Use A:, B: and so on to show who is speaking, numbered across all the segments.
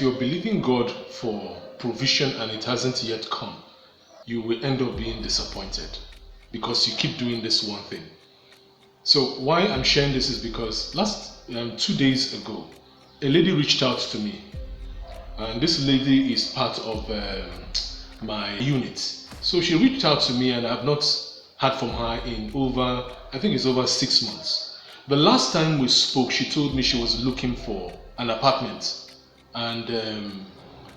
A: You're believing God for provision and it hasn't yet come, you will end up being disappointed because you keep doing this one thing. So why I'm sharing this is because last 2 days ago, a lady reached out to me, and this lady is part of my unit. So she reached out to me, and I've not heard from her in I think it's over 6 months. The last time we spoke, she told me she was looking for an apartment, and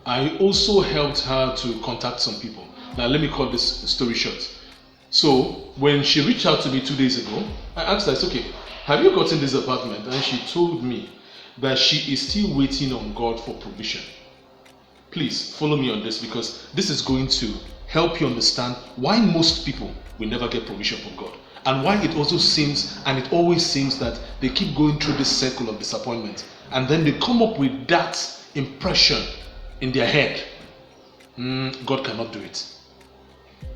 A: I also helped her to contact some people. Now let me cut this story short. So when she reached out to me 2 days ago, I asked her, okay, have you gotten this apartment? And she told me that she is still waiting on God for provision. Please follow me on this, because this is going to help you understand why most people will never get provision from God, and why it also seems, and it always seems, that they keep going through this circle of disappointment, and then they come up with that impression in their head, God cannot do it.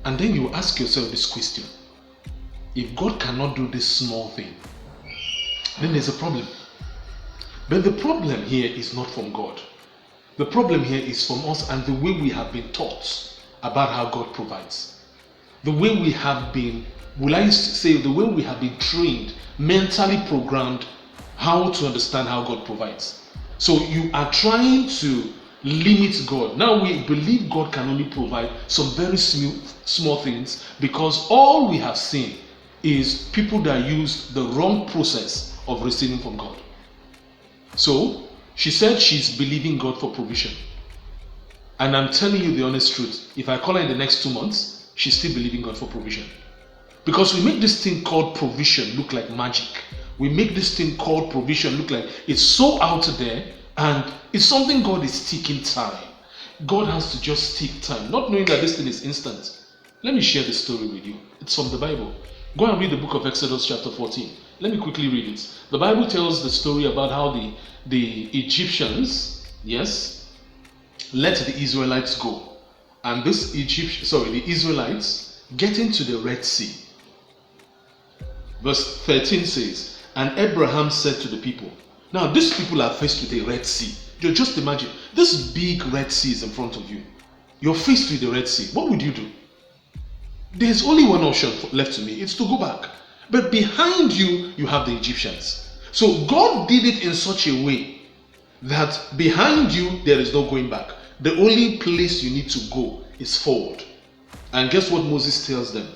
A: And then you ask yourself this question: if God cannot do this small thing, then there's a problem. But the problem here is not from God. The problem here is from us and the way we have been taught about how God provides. The way we have been, the way we have been trained, mentally programmed how to understand how God provides. So you are trying to limit God. Now we believe God can only provide some very small things, because all we have seen is people that use the wrong process of receiving from God. So she said she's believing God for provision. And I'm telling you the honest truth. If I call her in the next 2 months, she's still believing God for provision. Because we make this thing called provision look like magic. We make this thing called provision look like it's so out there, and it's something God is taking time. God has to just take time, not knowing that this thing is instant. Let me share this story with you. It's from the Bible. Go and read the book of Exodus chapter 14. Let me quickly read it. The Bible tells the story about how the Egyptians, let the Israelites go. And the Israelites get into the Red Sea. Verse 13 says, and Abraham said to the people. Now these people are faced with a Red Sea. Just imagine, this big Red Sea is in front of you. You're faced with the Red Sea. What would you do? There's only one option left to me. It's to go back. But behind you, you have the Egyptians. So God did it in such a way that behind you, there is no going back. The only place you need to go is forward. And guess what Moses tells them?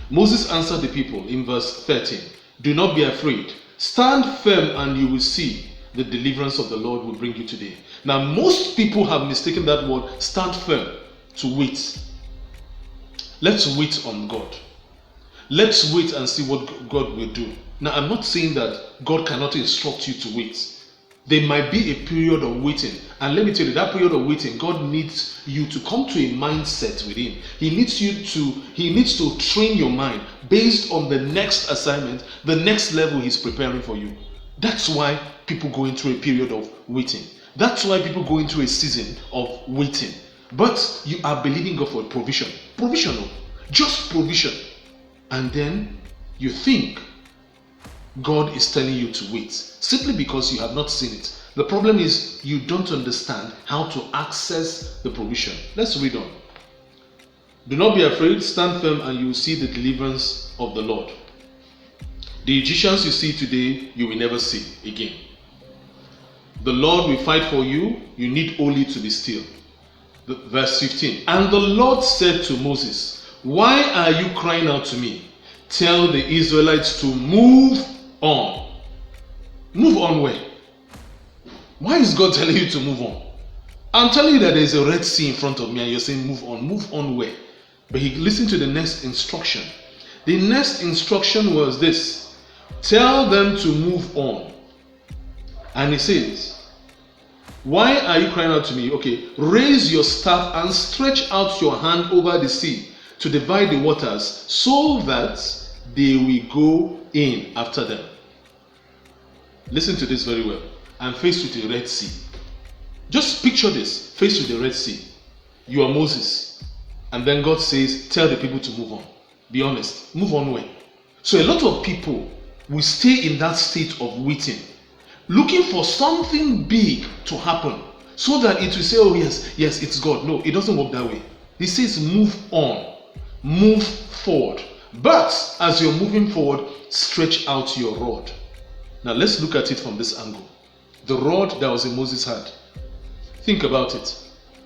A: Moses answered the people in verse 13. Do not be afraid. Stand firm and you will see the deliverance of the Lord will bring you today. Now, most people have mistaken that word, stand firm, to wait. Let's wait on God. Let's wait and see what God will do. Now, I'm not saying that God cannot instruct you to wait. There might be a period of waiting. And let me tell you, that period of waiting, God needs you to come to a mindset with Him. He needs to train your mind based on the next assignment, the next level He's preparing for you. That's why people go into a period of waiting. That's why people go into a season of waiting. But you are believing God for provision. Provisional. Just provision. And then you think God is telling you to wait simply because you have not seen it. The problem is you don't understand how to access the provision. Let's read on. Do not be afraid, stand firm and you will see the deliverance of the Lord. The Egyptians you see today, you will never see again. The Lord will fight for you, you need only to be still. Verse 15. And the Lord said to Moses, why are you crying out to me? Tell the Israelites to move on. Move on where? Why is God telling you to move on? I'm telling you that there's a Red Sea in front of me and you're saying move on. Move on where? But listen to the next instruction. The next instruction was this. Tell them to move on. And he says, why are you crying out to me? Okay, raise your staff and stretch out your hand over the sea to divide the waters so that they will go in after them. Listen to this very well. I'm faced with the Red Sea. Just picture this, faced with the Red Sea. You are Moses. And then God says, tell the people to move on. Be honest. Move on where? So a lot of people will stay in that state of waiting, looking for something big to happen, so that it will say, oh yes, yes, it's God. No, it doesn't work that way. He says move on, move forward. But as you're moving forward, stretch out your rod. Now let's look at it from this angle. The rod that was in Moses' hand. Think about it.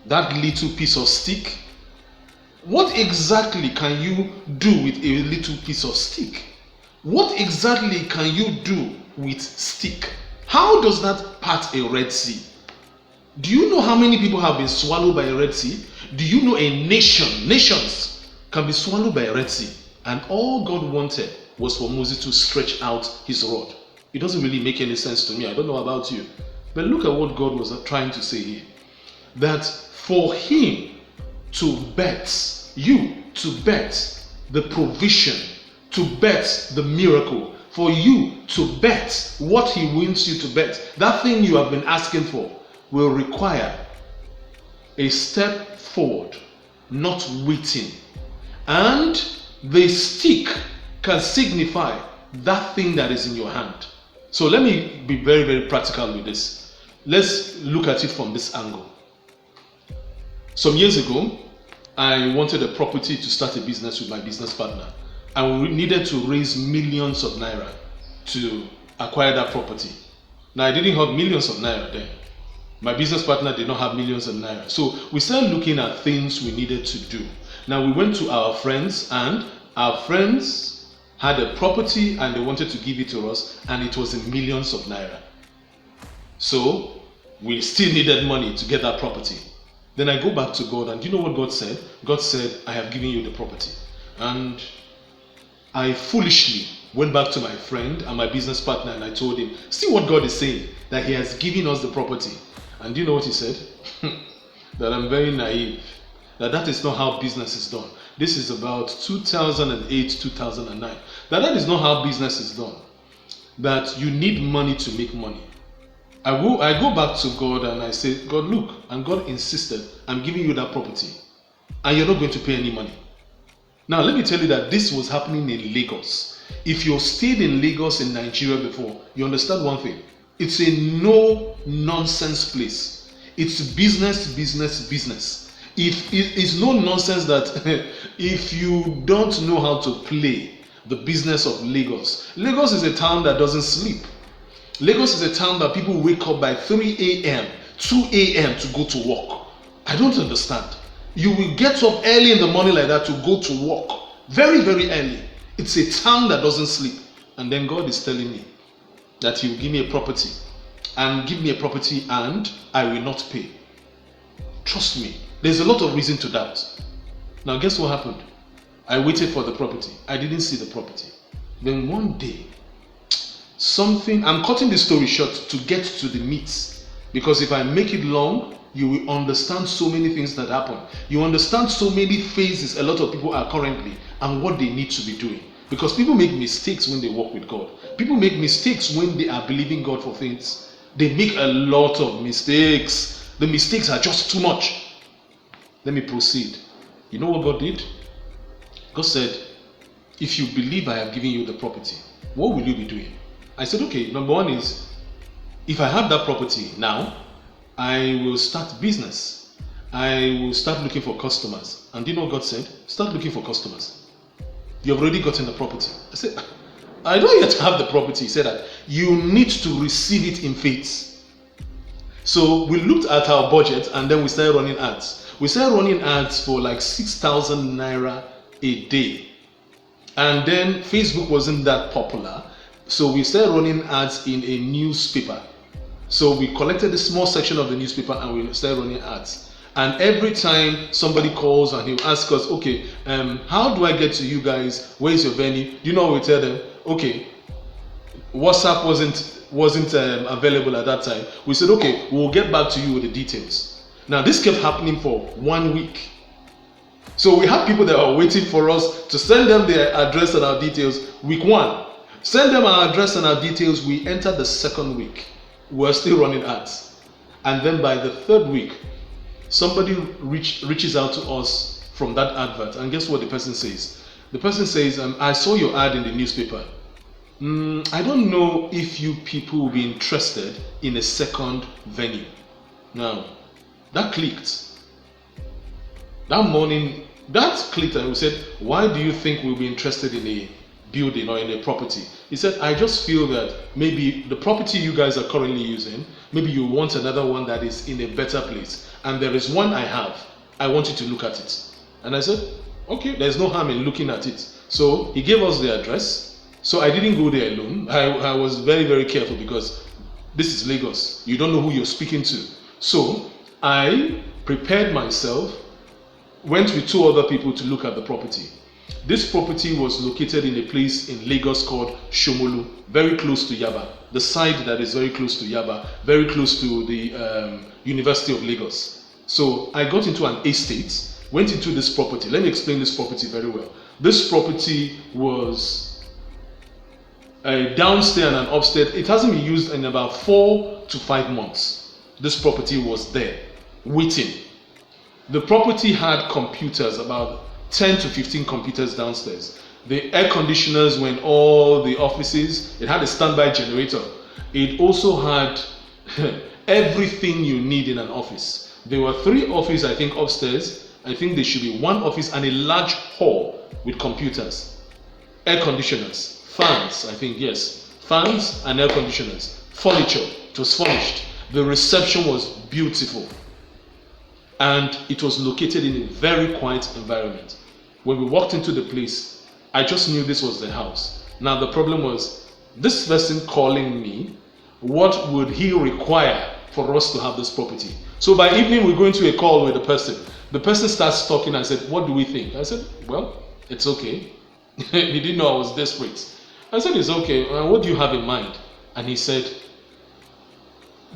A: That little piece of stick. What exactly can you do with a little piece of stick? What exactly can you do with stick? How does that part a Red Sea? Do you know how many people have been swallowed by a Red Sea? Do you know nations can be swallowed by a Red Sea? And all God wanted was for Moses to stretch out his rod. It doesn't really make any sense to me. I don't know about you. But look at what God was trying to say here. That for him to bet, you to bet the provision, to bet the miracle, for you to bet what he wants you to bet, that thing you have been asking for, will require a step forward, not waiting. And the stick can signify that thing that is in your hand. So let me be very, very practical with this. Let's look at it from this angle. Some years ago, I wanted a property to start a business with my business partner. And we needed to raise millions of naira to acquire that property. Now, I didn't have millions of naira then. My business partner did not have millions of naira. So we started looking at things we needed to do. Now, we went to our friends, and our friends had a property and they wanted to give it to us, and it was in millions of naira. So we still needed money to get that property. Then I go back to God, and do you know what God said? God said, I have given you the property. And I foolishly went back to my friend and my business partner, and I told him, see what God is saying, that he has given us the property. And do you know what he said? That I'm very naive, that is not how business is done. This is about 2008, 2009. That is not how business is done. That you need money to make money. I go back to God and I say, God, look, and God insisted, I'm giving you that property, and you're not going to pay any money. Now, let me tell you that this was happening in Lagos. If you stayed in Lagos in Nigeria before, you understand one thing. It's a no-nonsense place. It's business, business, business. It's no nonsense that if you don't know how to play the business of Lagos, Lagos is a town that doesn't sleep. Lagos is a town that people wake up by 3 a.m., 2 a.m. to go to work. I don't understand. You will get up early in the morning like that to go to work. Very, very early. It's a town that doesn't sleep. And then God is telling me that he will give me a property. And give me a property and I will not pay. Trust me. There's a lot of reason to doubt. Now guess what happened? I waited for the property. I didn't see the property. Then one day, I'm cutting the story short to get to the meat. Because if I make it long, you will understand so many things that happen. You understand so many phases a lot of people are currently and what they need to be doing. Because people make mistakes when they walk with God. People make mistakes when they are believing God for things. They make a lot of mistakes. The mistakes are just too much. Let me proceed. You know what God did? God said, if you believe I have given you the property, what will you be doing? I said, okay, number one is, if I have that property now, I will start business. I will start looking for customers. And do you know what God said? Start looking for customers. You've already gotten the property. I said, I don't yet have the property. He said that you need to receive it in faith. So we looked at our budget and then we started running ads. We started running ads for like 6,000 naira a day. And then Facebook wasn't that popular. So we started running ads in a newspaper. So we collected a small section of the newspaper and we started running ads. And every time somebody calls and he'll ask us, okay, how do I get to you guys? Where is your venue? Do you know what we tell them? Okay, WhatsApp wasn't available at that time. We said, okay, we'll get back to you with the details. Now this kept happening for 1 week. So we had people that were waiting for us to send them their address and our details. Week 1, send them our address and our details. We entered the 2nd week. We're still running ads. And then by the 3rd week, somebody reaches out to us from that advert. And guess what the person says? The person says, I saw your ad in the newspaper. I don't know if you people will be interested in a second venue. Now, That clicked. That morning, that clicked, and we said, why do you think we'll be interested in a building or in a property? He said, I just feel that maybe the property you guys are currently using, maybe you want another one that is in a better place. And there is one I have. I want you to look at it. And I said, okay, there's no harm in looking at it. So he gave us the address. So I didn't go there alone. I was very, very careful because this is Lagos. You don't know who you're speaking to. So I prepared myself, went with 2 other people to look at the property. This property was located in a place in Lagos called Shomolu, very close to Yaba. The side that is very close to Yaba, very close to the University of Lagos. So I got into an estate, went into this property. Let me explain this property very well. This property was a downstairs and an upstairs. It hasn't been used in about 4 to 5 months. This property was there, waiting. The property had computers, about 10 to 15 computers downstairs. The air conditioners were in all the offices. It had a standby generator. It also had everything you need in an office. There were 3 offices, I think, upstairs. I think there should be 1 office and a large hall with computers, air conditioners, fans, I think, yes, fans and air conditioners, furniture. It was furnished. The reception was beautiful. And it was located in a very quiet environment. When we walked into the place, I just knew this was the house. Now the problem was, this person calling me, what would he require for us to have this property? So by evening we go into a call with the person. The person starts talking and said, what do we think? I said, well, it's okay. He didn't know I was desperate. I said, it's okay. What do you have in mind? And he said,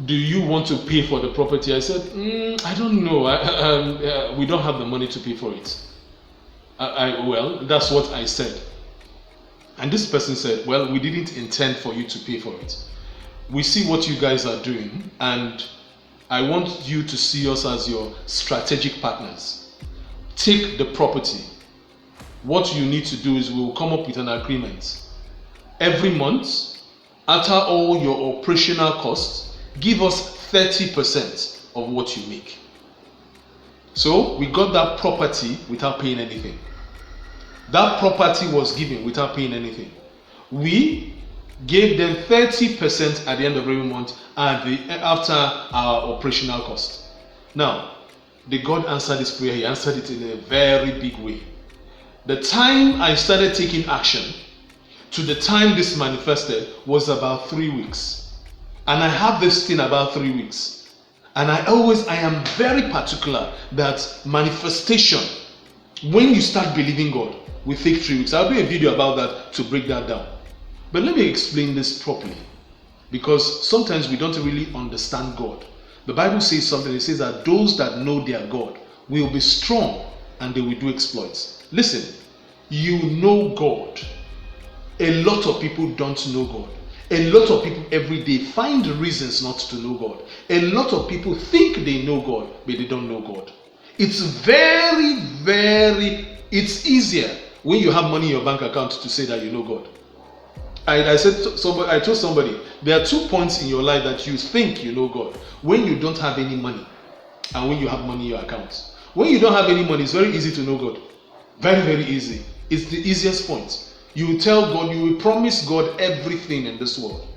A: do you want to pay for the property? I said, I don't know. We don't have the money to pay for it. Well, that's what I said. And this person said, well, we didn't intend for you to pay for it. We see what you guys are doing, and I want you to see us as your strategic partners. Take the property. What you need to do is we will come up with an agreement. Every month, after all your operational costs, give us 30% of what you make. So we got that property without paying anything. That property was given without paying anything. We gave them 30% at the end of every month after our operational cost. Now, the God answered this prayer. He answered it in a very big way. The time I started taking action to the time this manifested was about 3 weeks. And I have this thing about 3 weeks. And I am very particular that manifestation, when you start believing God, will take 3 weeks. I'll do a video about that to break that down. But let me explain this properly, because sometimes we don't really understand God. The Bible says something. It says that those that know their God will be strong and they will do exploits. Listen, you know God. A lot of people don't know God. A lot of people every day find reasons not to know God. A lot of people think they know God, but they don't know God. It's it's easier when you have money in your bank account to say that you know God. I told somebody, there are 2 points in your life that you think you know God. When you don't have any money, and when you have money in your account. When you don't have any money, it's very easy to know God. Very, very easy. It's the easiest point. You will tell God, you will promise God everything in this world.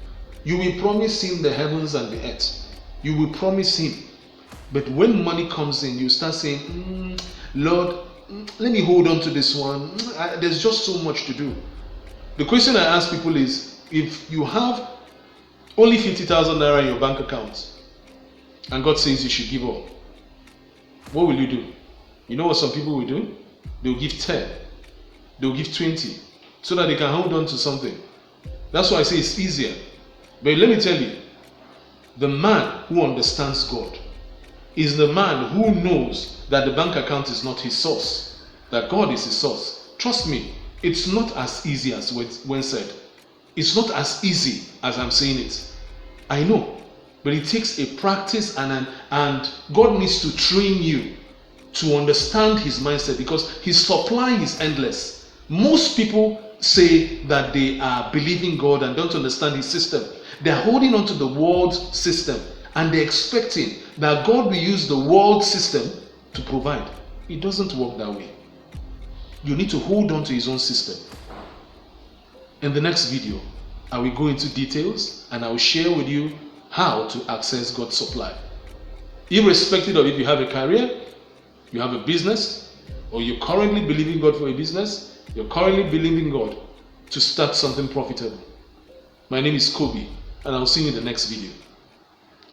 A: You will promise Him the heavens and the earth. You will promise Him. But when money comes in, you start saying, Lord, let me hold on to this one. There's just so much to do. The question I ask people is, if you have only 50,000 naira in your bank account, and God says you should give up, what will you do? You know what some people will do? They'll give 10. They'll give 20. So that they can hold on to something. That's why I say it's easier. But let me tell you, the man who understands God is the man who knows that the bank account is not his source, that God is his source. Trust me, it's not as easy as when said. It's not as easy as I'm saying it. I know, but it takes a practice, and God needs to train you to understand His mindset, because His supply is endless. Most people say that they are believing God and don't understand His system. They are holding on to the world system and they're expecting that God will use the world system to provide. It doesn't work that way. You need to hold on to His own system. In the next video, I will go into details and I will share with you how to access God's supply. Irrespective of if you have a career, you have a business, or you're currently believing God for a business, you're currently believing God to start something profitable. My name is Kobe, and I'll see you in the next video.